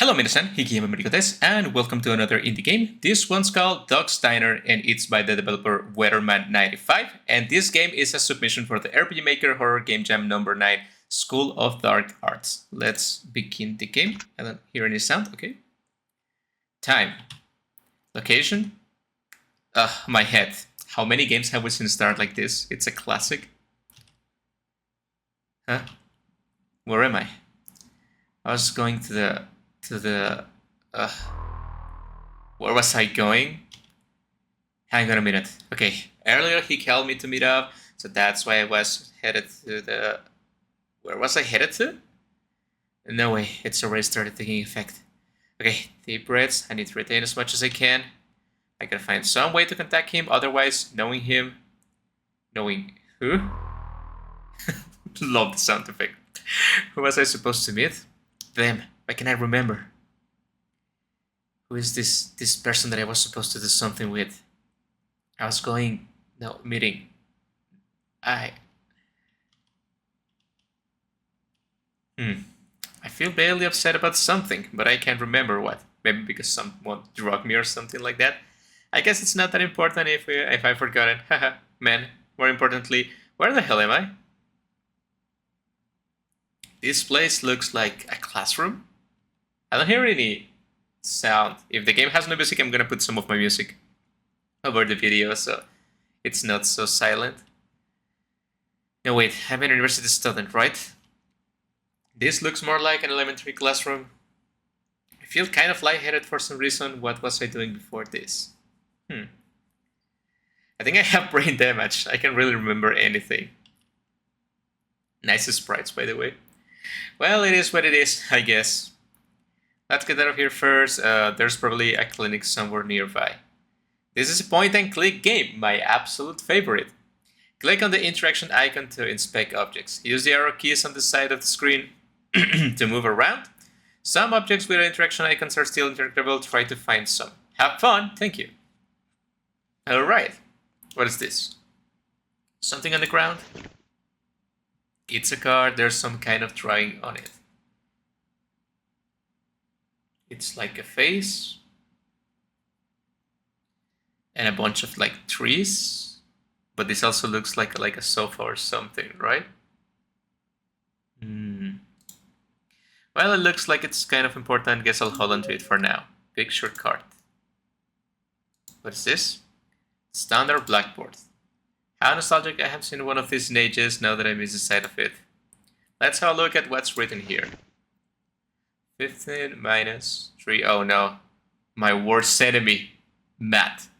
Hello minasan, Hikiyama Mariko desu, and welcome to another indie game. This one's called Dog's Diner, and it's by the developer weatherman95, and this game is a submission for the RPG Maker Horror Game Jam number 9, School of Dark Arts. Let's begin the game. I don't hear any sound, okay. Time. Location. My head. How many games have we seen start like this? It's a classic. Huh? Where am I? I was going to the where was I going? Hang on a minute. Okay, earlier he called me to meet up, so that's why I was headed to the... Where was I headed to? No way, it's already started taking effect. Okay, deep breaths. I need to retain as much as I can. I gotta find some way to contact him, otherwise knowing him... Knowing who? Love the sound effect. Who was I supposed to meet? Them. Why can I remember? Who is this person that I was supposed to do something with? I was going... No, meeting. I feel barely upset about something, but I can't remember what. Maybe because someone drugged me or something like that. I guess it's not that important if I forgot it. Haha, man. More importantly, where the hell am I? This place looks like a classroom. I don't hear any sound. If the game has no music, I'm gonna put some of my music over the video so it's not so silent. No, wait, I'm an university student, right? This looks more like an elementary classroom. I feel kind of lightheaded for some reason. What was I doing before this? I think I have brain damage. I can't really remember anything. Nice sprites, by the way. Well, it is what it is, I guess. Let's get out of here first. There's probably a clinic somewhere nearby. This is a point-and-click game, my absolute favorite. Click on the interaction icon to inspect objects. Use the arrow keys on the side of the screen to move around. Some objects with interaction icons are still interactable. Try to find some. Have fun, thank you. Alright, what is this? Something on the ground? It's a card, there's some kind of drawing on it. It's like a face. And a bunch of like trees. But this also looks like a sofa or something, right? Well, it looks like it's kind of important. Guess I'll hold on to it for now. Picture card. What is this? Standard blackboard. How nostalgic. I have seen one of these in ages now that I miss the sight of it. Let's have a look at what's written here. 15 minus 3. Oh no. My worst enemy. Math.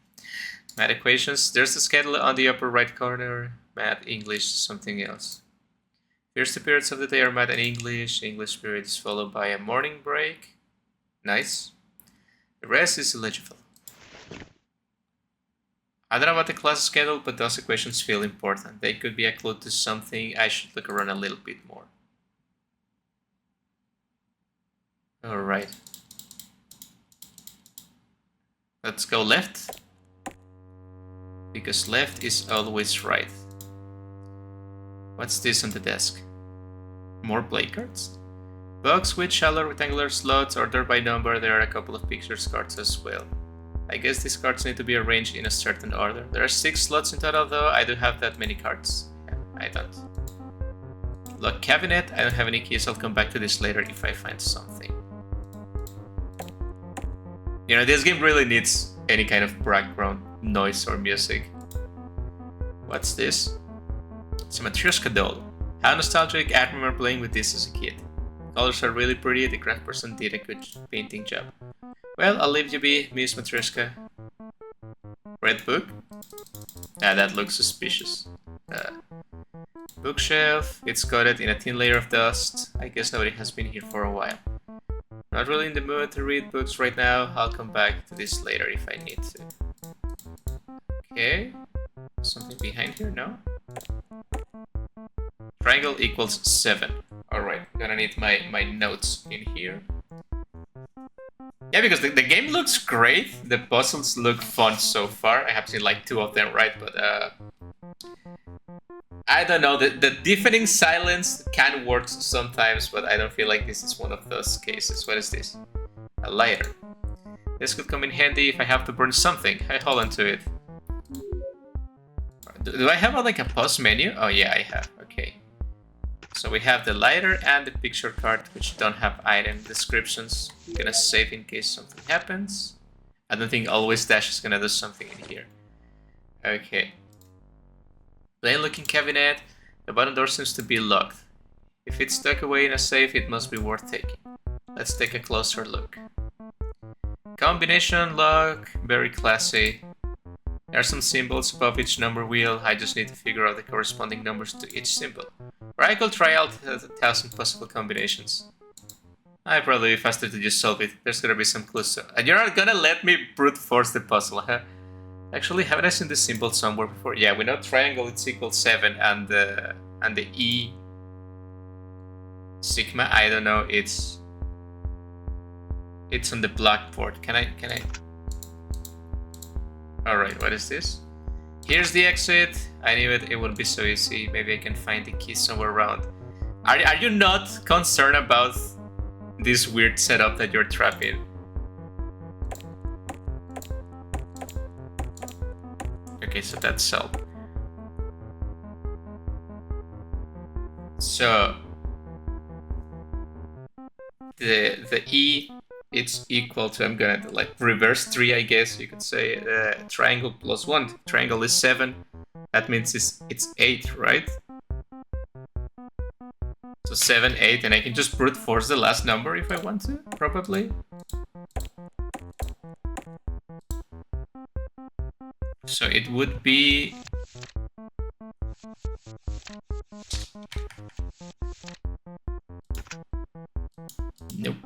Math equations. There's the schedule on the upper right corner. Math, English, something else. Here's the periods of the day are math and English. English period is followed by a morning break. Nice. The rest is illegible. I don't know about the class schedule, but those equations feel important. They could be a clue to something. I should look around a little bit more. Alright. Let's go left. Because left is always right. What's this on the desk? More play cards? Box with shallow rectangular slots ordered by number. There are a couple of pictures cards as well. I guess these cards need to be arranged in a certain order. There are 6 slots in total though. I don't have that many cards. I don't. Lock cabinet. I don't have any keys. I'll come back to this later if I find something. You know, this game really needs any kind of background noise or music. What's this? It's a Matryoshka doll. How nostalgic. I remember playing with this as a kid. Colors are really pretty. The craft person did a good painting job. Well, I'll leave you be, Miss Matryoshka. Red book? That looks suspicious. Bookshelf. It's coated in a thin layer of dust. I guess nobody has been here for a while. Not really in the mood to read books right now. I'll come back to this later if I need to. Okay. Something behind here? No? Triangle equals 7. Alright, gonna need my notes in here. Yeah, because the game looks great. The puzzles look fun so far. I have seen like 2 of them, right? But I don't know. The deafening silence can work sometimes, but I don't feel like this is one of those cases. What is this? a lighter. This could come in handy if I have to burn something. I hold on to it. Do I have like a pause menu? Oh yeah, I have. Okay. So we have the lighter and the picture card, which don't have item descriptions. I'm gonna save in case something happens. I don't think always dash is gonna do something in here. Okay. Plain looking cabinet. The bottom door seems to be locked. If it's stuck away in a safe, it must be worth taking. Let's take a closer look. Combination lock, very classy. There are some symbols above each number wheel. I just need to figure out the corresponding numbers to each symbol. Or I could try out 1,000 possible combinations. I'd probably be faster to just solve it. There's gonna be some clues. And you're not gonna let me brute force the puzzle, huh? Actually, haven't I seen this symbol somewhere before? Yeah, we know triangle it's equal 7 and the E sigma, I don't know, it's on the blackboard. Can I? Alright, what is this? Here's the exit. I knew it would be so easy. Maybe I can find the key somewhere around. Are you not concerned about this weird setup that you're trapped in? Okay, so that's solved. So the E, it's equal to, I'm gonna like reverse 3, I guess you could say. Triangle plus 1. Triangle is 7. That means it's 8, right? So 7, 8, and I can just brute force the last number if I want to, probably. So it would be... Nope.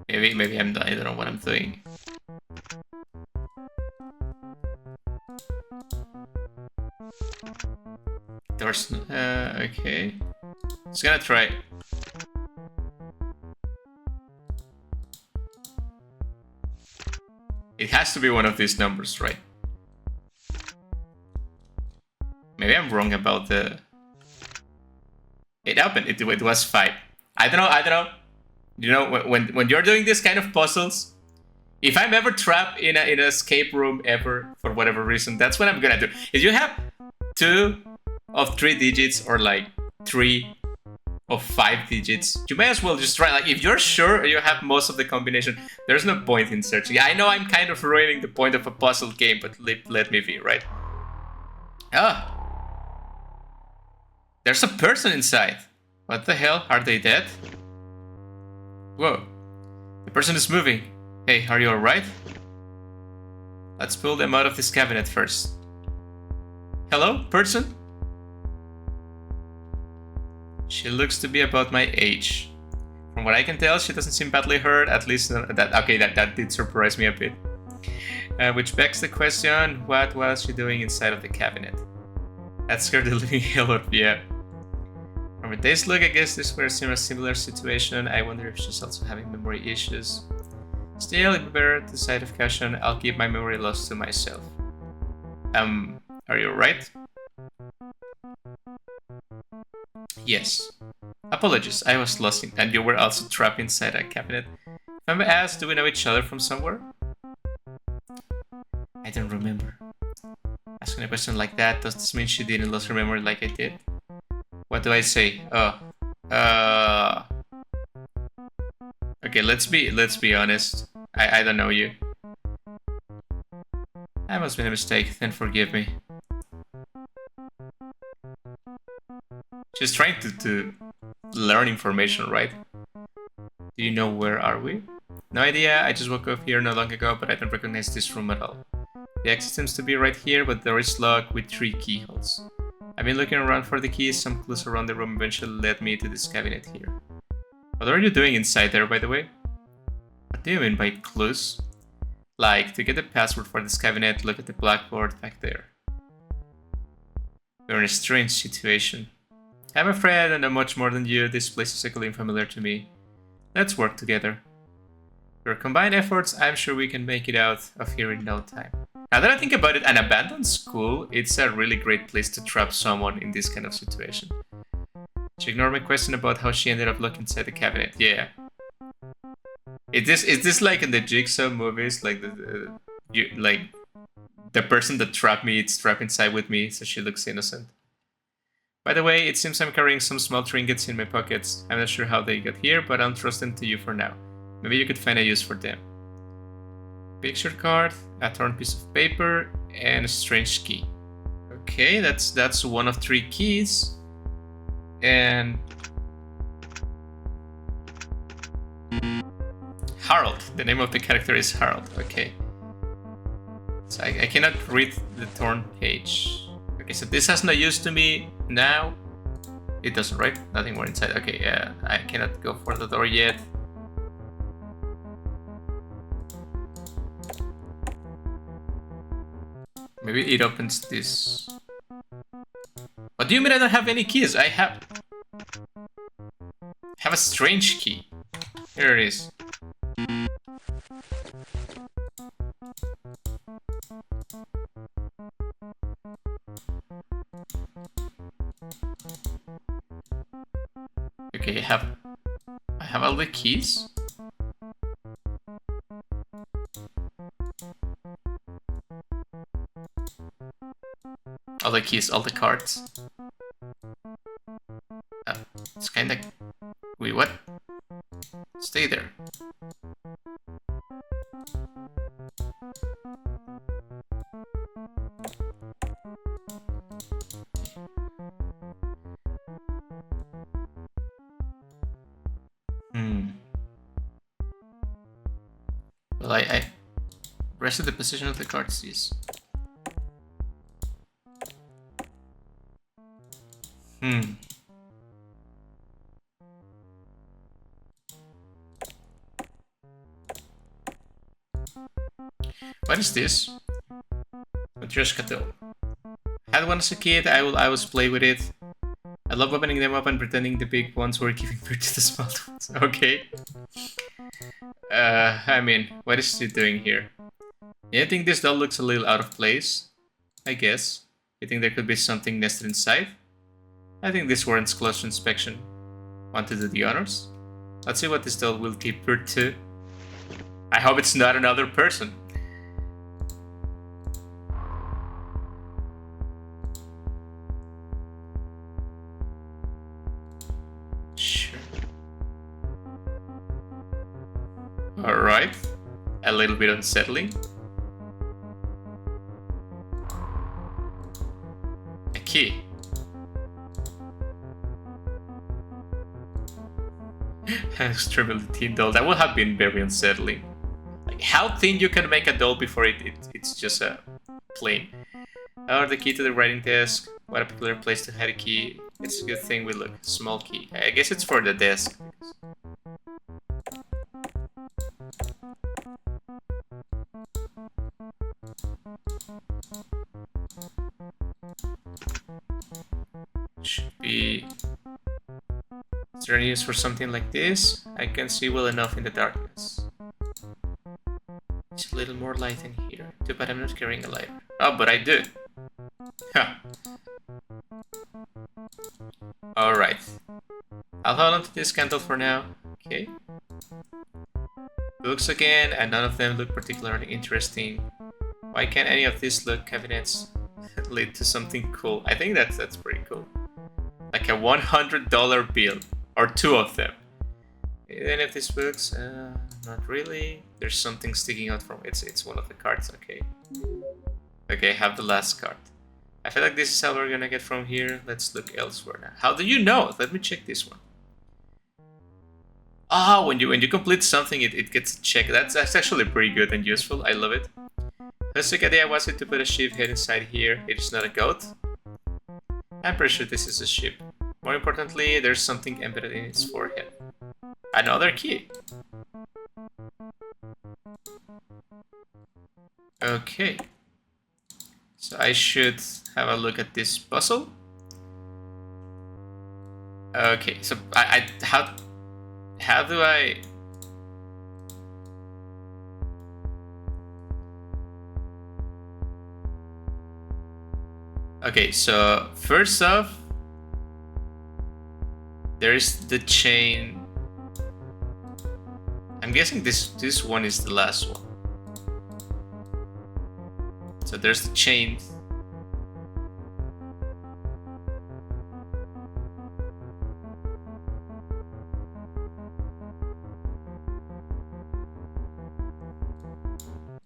Maybe I don't know what I'm doing. There's okay. Just gonna try. It has to be one of these numbers, right? Maybe I'm wrong about the... It happened. It was 5. I don't know. You know, when you're doing this kind of puzzles, if I'm ever trapped in an escape room ever, for whatever reason, that's what I'm gonna do. If you have 2 of 3 digits or like 3 of 5 digits, you may as well just try. Like, if you're sure you have most of the combination, there's no point in searching. I know I'm kind of ruining the point of a puzzle game, but let me be, right? Ah. There's a person inside. What the hell? Are they dead? Whoa. The person is moving. Hey, are you alright? Let's pull them out of this cabinet first. Hello, person? She looks to be about my age. From what I can tell, she doesn't seem badly hurt, at least that did surprise me a bit. Which begs the question, what was she doing inside of the cabinet? That scared the living hell out of me. From a day's look, I guess this was a similar situation. I wonder if she's also having memory issues. Still, if better the side of caution, I'll keep my memory loss to myself. Are you alright? Yes. Apologies, I was lost and you were also trapped inside a cabinet. If I may ask, do we know each other from somewhere? I don't remember. Asking a question like that, does this mean she didn't lose her memory like I did? What do I say? Okay, let's be honest. I don't know you. I must have made a mistake, then forgive me. She's trying to learn information, right? Do you know where are we? No idea, I just woke up here not long ago, but I don't recognize this room at all. The exit seems to be right here, but the door is locked with 3 keyholes. I've been looking around for the keys, some clues around the room eventually led me to this cabinet here. What are you doing inside there, by the way? What do you mean by clues? Like, to get the password for this cabinet, look at the blackboard back there. We're in a strange situation. I'm afraid I don't know much more than you, this place is equally unfamiliar to me. Let's work together. With our combined efforts, I'm sure we can make it out of here in no time. Now that I think about it, an abandoned school, it's a really great place to trap someone in this kind of situation. She ignored my question about how she ended up locked inside the cabinet. Yeah. Is this like in the Jigsaw movies? Like like the person that trapped me, it's trapped inside with me, so she looks innocent. By the way, it seems I'm carrying some small trinkets in my pockets. I'm not sure how they got here, but I'll trust them to you for now. Maybe you could find a use for them. Picture card, a torn piece of paper, and a strange key. Okay, that's one of 3 keys. And Harold. The name of the character is Harold. Okay. So I cannot read the torn page. Okay, so this has no use to me now. It doesn't, right? Nothing more inside. Okay, yeah, I cannot go for the door yet. Maybe it opens this. What do you mean I don't have any keys? I have a strange key. Here it is. Okay, I have all the keys. All the keys, all the cards. It's kinda... Wait, what? Stay there. Well, I rested the position of the cards, yes. What is this? Matryoshka doll. Had one as a kid, I will always play with it. I love opening them up and pretending the big ones were giving birth to the small ones. Okay. I mean, what is it doing here? Yeah, I think this doll looks a little out of place. I guess. You think there could be something nested inside? I think this warrants closer inspection. Want to do the honors? Let's see what this doll will give birth to. I hope it's not another person. Sure. Alright. A little bit unsettling. A key. Extremely thin doll. That would have been very unsettling. Like how thin you can make a doll before it's just a plain. Oh, the key to the writing desk. What a peculiar place to hide a key. It's a good thing we look. Small key. I guess it's for the desk. Should be... Is there any use for something like this? I can see well enough in the darkness. There's a little more light in here. Too bad I'm not carrying a lighter. Oh, but I do. Huh. Alright. I'll hold on to this candle for now. Okay. Books again, and none of them look particularly interesting. Why can't any of these look cabinets lead to something cool? I think that's pretty cool. Like a $100 bill. Or 2 of them. Any of these books? Not really. There's something sticking out from it. It's one of the cards, okay. Okay, I have the last card. I feel like this is how we're gonna get from here. Let's look elsewhere now. How do you know? Let me check this one. Ah, when you complete something, it gets checked. That's actually pretty good and useful. I love it. Whose idea was it to put a sheep head inside here? It is not a goat. I'm pretty sure this is a sheep. More importantly, there's something embedded in its forehead. Another key. Okay. So I should have a look at this puzzle. Okay, so how do I... Okay, so first off, There is the chain. I'm guessing this one is the last one. So there's the chain.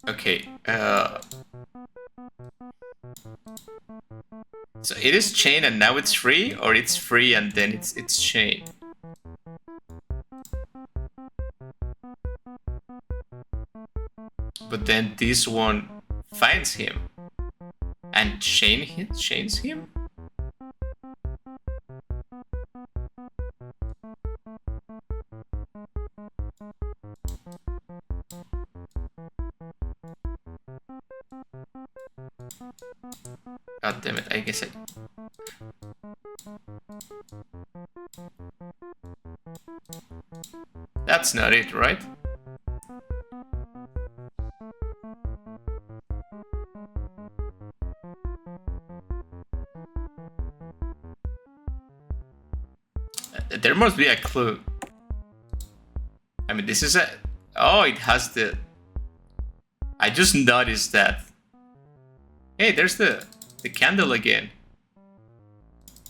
Okay. So it is chain and now it's free, or it's free and then it's chain. But then this one finds him and chains him. God damn it! I guess that's not it, right? There must be a clue. I mean, this is a... Oh, it has the... I just noticed that. Hey, there's the candle again.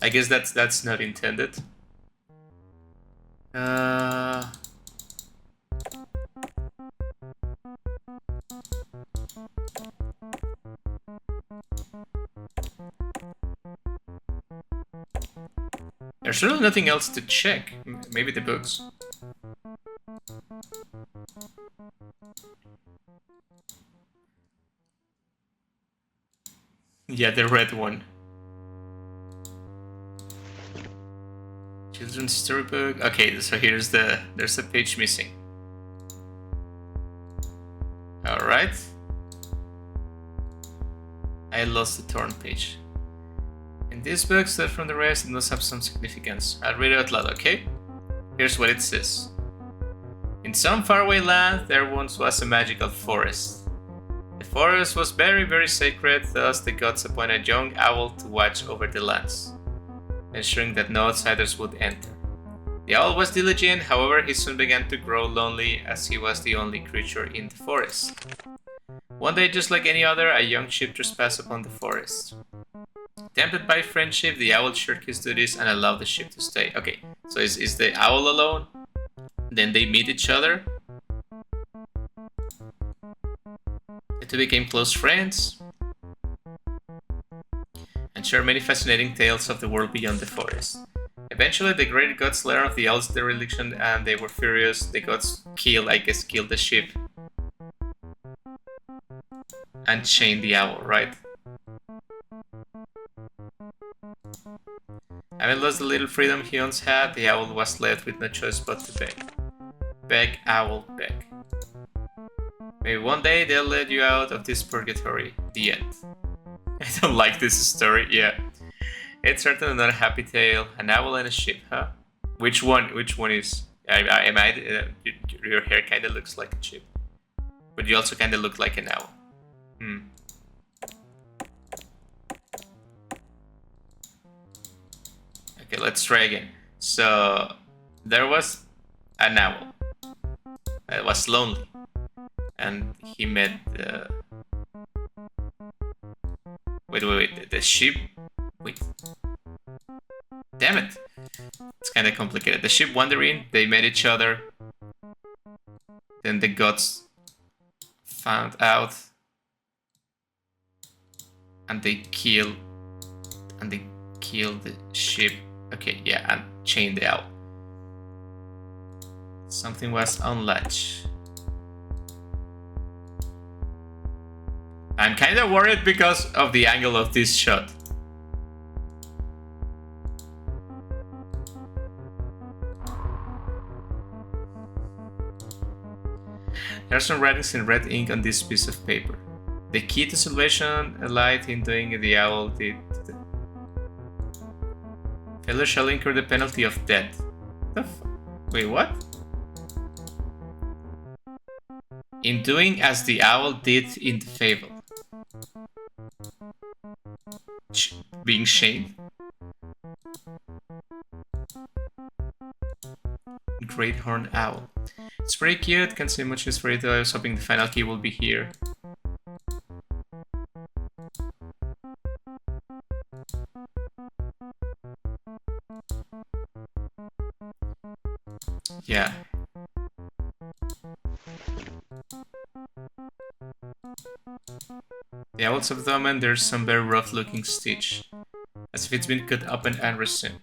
I guess that's not intended. There's really nothing else to check. Maybe the books. Yeah, the red one. Children's storybook. Okay, so there's a page missing. Alright. I lost the torn page. In this book, set from the rest, it must have some significance. I'll read it out loud, okay? Here's what it says. In some faraway land, there once was a magical forest. The forest was very, very sacred, thus the gods appointed a young owl to watch over the lands, ensuring that no outsiders would enter. The owl was diligent, however, he soon began to grow lonely as he was the only creature in the forest. One day, just like any other, a young sheep trespassed upon the forest. Tempted by friendship, the owl shirked his duties and allowed the sheep to stay. Okay, so is the owl alone? Then they meet each other. The two became close friends and share many fascinating tales of the world beyond the forest. Eventually, the great gods learned of the owl's dereliction and they were furious. The gods killed the sheep and chained the owl, right? Having lost the little freedom he once had, the owl was left with no choice but to beg. Beg, owl, beg. Maybe one day they'll let you out of this purgatory. The end. I don't like this story, yeah. It's certainly not a happy tale. An owl and a sheep, huh? Which one is... your hair kinda looks like a sheep. But you also kinda look like an owl. Okay, let's try again. So, there was an owl that was lonely, and he met the... Wait, the sheep? Wait. Damn it! It's kind of complicated. The sheep wandering, they met each other. Then the gods found out, and they killed the sheep. Okay, yeah, and chained the owl. Something was unlatched. I'm kind of worried because of the angle of this shot. There are some writings in red ink on this piece of paper. The key to salvation lied in doing the owl did. Failure shall incur the penalty of death. Wait, what? In doing as the owl did in the fable. Being shamed? great horned owl. It's pretty cute, can't say much use for it though. I was hoping the final key will be here. Yeah. The owl's abdomen, there's some very rough looking stitch, as if it's been cut open and resin.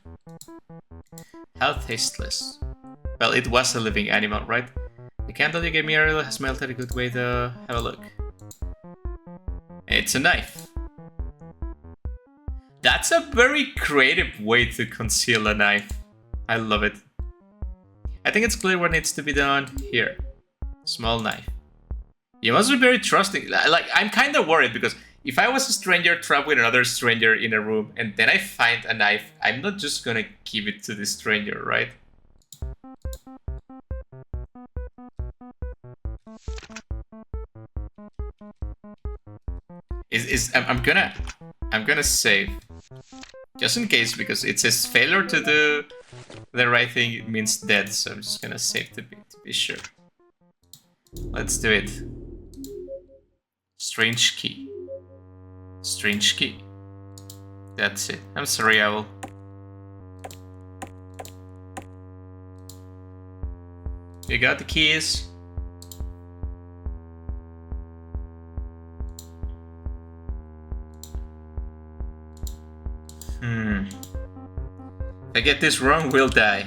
How tasteless. Well, it was a living animal, right? The candle you gave me earlier has melted a good way though. Have a look. It's a knife. That's a very creative way to conceal a knife. I love it. I think it's clear what needs to be done. Here. Small knife. You must be very trusting. Like, I'm kind of worried because if I was a stranger trapped with another stranger in a room and then I find a knife, I'm not just gonna give it to the stranger, right? I'm gonna save just in case, because it says failure to do the right thing, it means dead, so I'm just gonna save to be sure. Let's do it. Strange key. Strange key. That's it. I'm sorry, Owl. You got the keys. If I get this wrong, we'll die.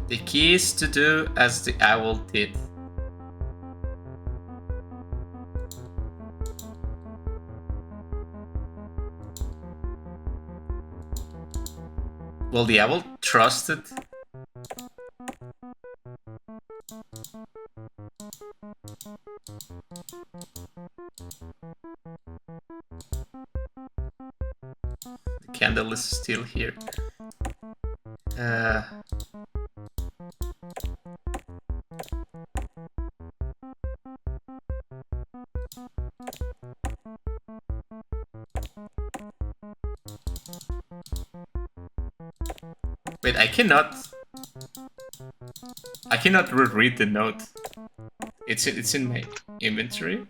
The key is to do as the owl did. Well, the owl trusted. The candle is still here. Wait, I cannot reread the note. It's in my inventory.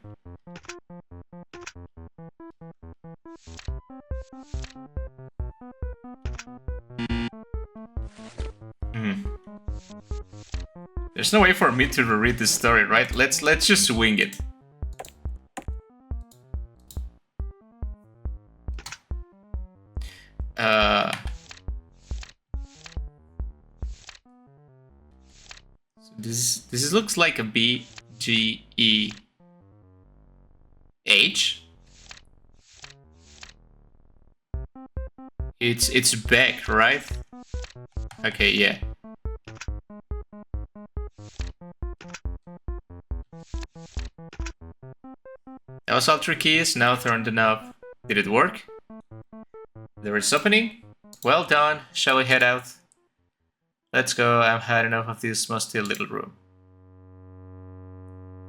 There's no way for me to reread the story, right? Let's just wing it. This looks like a B, G, E, H. It's back, right? Okay, yeah. That was all 3 keys, now turn the knob. Did it work? There is opening. Well done, shall we head out? Let's go, I've had enough of this musty little room.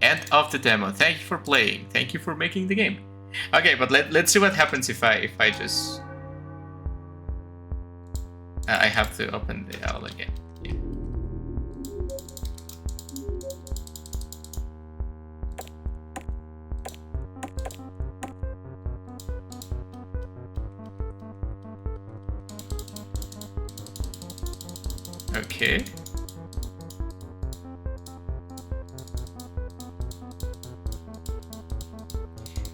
End of the demo. Thank you for playing. Thank you for making the game. Okay, but let's see what happens if I just... I have to open the owl again. Yeah. Okay.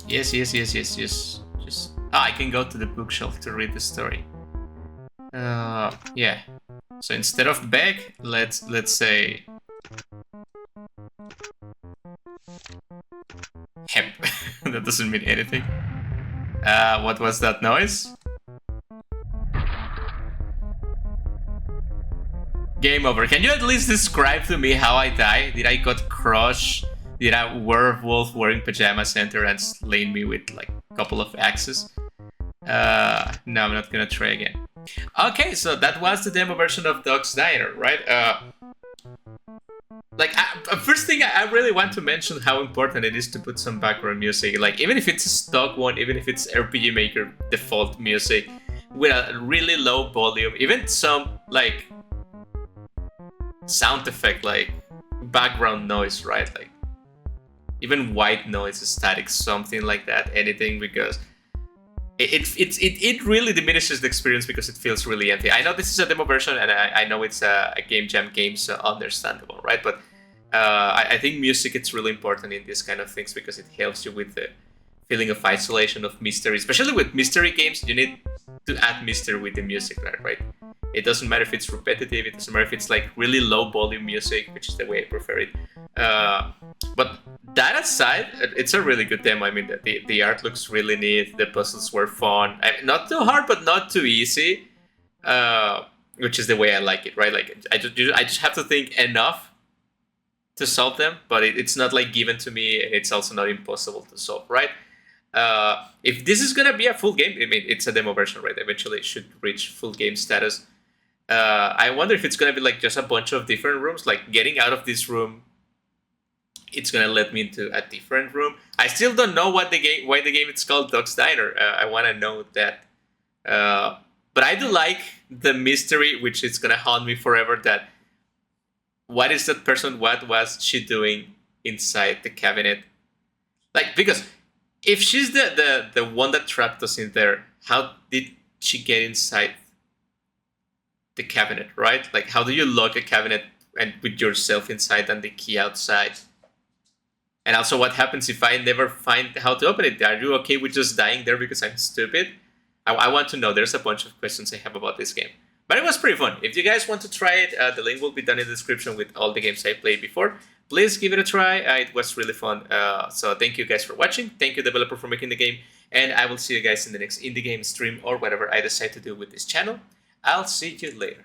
Yes. Just I can go to the bookshelf to read the story. Yeah. So instead of bag, let's say hep. That doesn't mean anything. What was that noise? Game over. Can you at least describe to me how I died? Did I got crushed? Did a werewolf wearing pajamas enter and slain me with like a couple of axes? No, I'm not gonna try again. Okay, so that was the demo version of Dog's Diner, right? First thing I really want to mention how important it is to put some background music. Like, even if it's a stock one, even if it's RPG Maker default music, with a really low volume, even some like sound effect, like background noise, right? Like even white noise, static, something like that, anything, because it really diminishes the experience because it feels really empty. I know this is a demo version, and I know it's a game jam game, so understandable, right? But I think music, it's really important in these kind of things because it helps you with the feeling of isolation, of mystery. Especially with mystery games, you need to add mystery with the music, right? It doesn't matter if it's repetitive, it doesn't matter if it's like really low volume music, which is the way I prefer it. But that aside, it's a really good demo. I mean, the art looks really neat, the puzzles were fun. Not too hard, but not too easy, which is the way I like it, right? Like, I just have to think enough to solve them, but it's not like given to me, and it's also not impossible to solve, right? If this is gonna be a full game, I mean, it's a demo version, right? Eventually it should reach full game status. I wonder if it's gonna be like just a bunch of different rooms, like getting out of this room, it's gonna let me into a different room. I still don't know why the game is called Dog's Diner. I want to know that, but I do like the mystery, which is gonna haunt me forever. That what is that person? What was she doing inside the cabinet? Like, because if she's the one that trapped us in there, how did she get inside the cabinet, right? Like, how do you lock a cabinet and with yourself inside and the key outside? And also, what happens if I never find how to open it? Are you okay with just dying there because I'm stupid? I want to know. There's a bunch of questions I have about this game. But it was pretty fun. If you guys want to try it, the link will be down in the description with all the games I played before. Please give it a try. It was really fun. So thank you guys for watching. Thank you, developer, for making the game. And I will see you guys in the next indie game stream or whatever I decide to do with this channel. I'll see you later.